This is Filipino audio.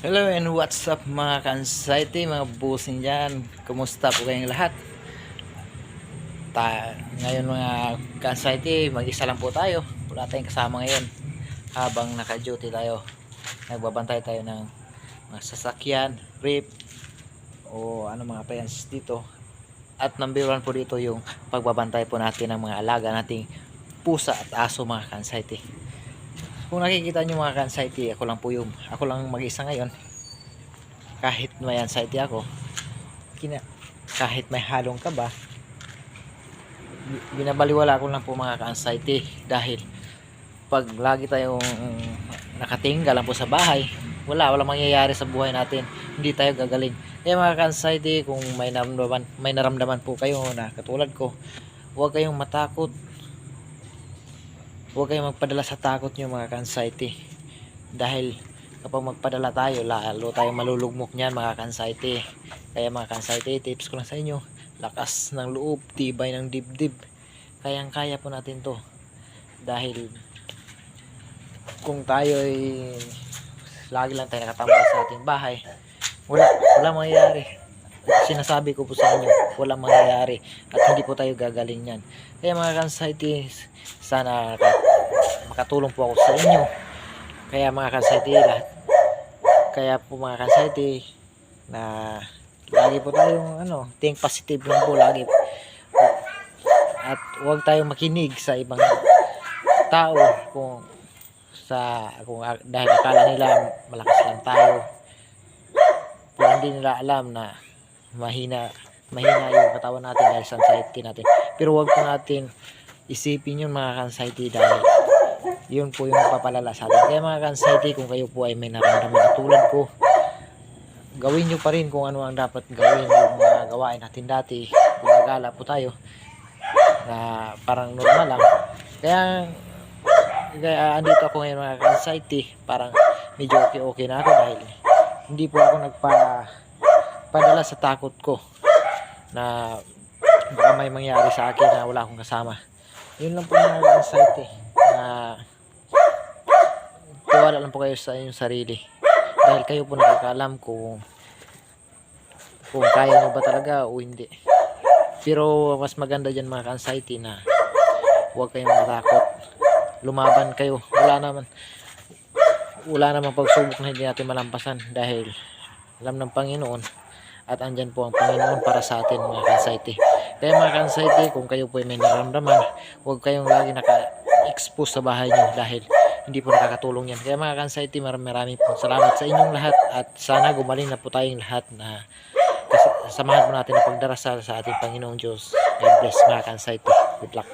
Hello and what's up mga ka-anxiety, mga busin dyan. Kumusta po kayong lahat? Ngayon mga ka-anxiety, mag-isa lang po tayo. Wala tayong kasama ngayon. Habang naka-duty tayo, nagbabantay tayo ng mga sasakyan, brief, o ano mga appliances dito. At number 1 po dito yung pagbabantay po natin ng mga alaga nating pusa at aso mga ka-anxiety. Kung nakikita nyo mga ka-anxiety, ako lang mag-isa ngayon. Kahit may anxiety ako, kahit may halong kaba, binabaliwala ko lang po mga ka-anxiety. Dahil pag lagi tayong nakatingga lang po sa bahay, walang mangyayari sa buhay natin, hindi tayo gagaling. Kaya mga ka-anxiety, kung may naramdaman po kayo na katulad ko, huwag kayong matakot. Huwag kayong magpadala sa takot nyo mga ka-anxiety. Dahil kapag magpadala tayo, lalo tayo malulugmok niyan mga ka-anxiety. Kaya mga ka-anxiety, tips ko lang sa inyo, lakas ng loob, tibay ng dibdib. Kayang-kaya po natin to. Dahil kung tayo ay lagi lang tayo nakatambay sa ating bahay, wala mangyayari. Sinasabi ko po sa inyo, walang mangyayari at hindi po tayo gagaling yan. Kaya mga ka-anxiety, sana makatulong po ako sa inyo. Kaya mga ka-anxiety, po mga ka-anxiety, na lagi po tayong think positive lang po lagi. At huwag tayong makinig sa ibang tao kung dahil akala nila malakas lang tayo. Pero hindi nila alam na mahina yung katawan natin dahil sa anxiety natin. Pero huwag po natin isipin yun mga ka-anxiety, dahil yun po yung papalala sa atin. Kaya mga ka-anxiety, kung kayo po ay may naramdaman na tulad ko, gawin nyo pa rin kung ano ang dapat gawin. Yung mga gawain natin dati, gumagala po tayo na parang normal lang. Kaya andito ako ngayon mga ka-anxiety, parang medyo okay na ako dahil hindi po ako nagpadala sa takot ko na baka may mangyari sa akin na wala akong kasama. Yun lang po mga ka-anxiety, na tiwala lang po kayo sa inyong sarili, dahil kayo po nakakaalam kung kaya nyo ba talaga o hindi. Pero mas maganda dyan mga ka-anxiety na huwag kayong matakot, lumaban kayo. Wala naman pagsubok na hindi natin malampasan, dahil alam ng Panginoon at andyan po ang Panginoon para sa atin mga ka-anxiety. Kaya mga ka-anxiety, kung kayo po ay may nararamdaman, huwag kayong lagi naka-expose sa bahay nyo, dahil hindi po nakakatulong yan. Kaya mga ka-anxiety, maraming po salamat sa inyong lahat, at sana gumaling na po tayong lahat, na samahan po natin ang pagdarasal sa ating Panginoong Diyos. God bless mga ka-anxiety. Good luck.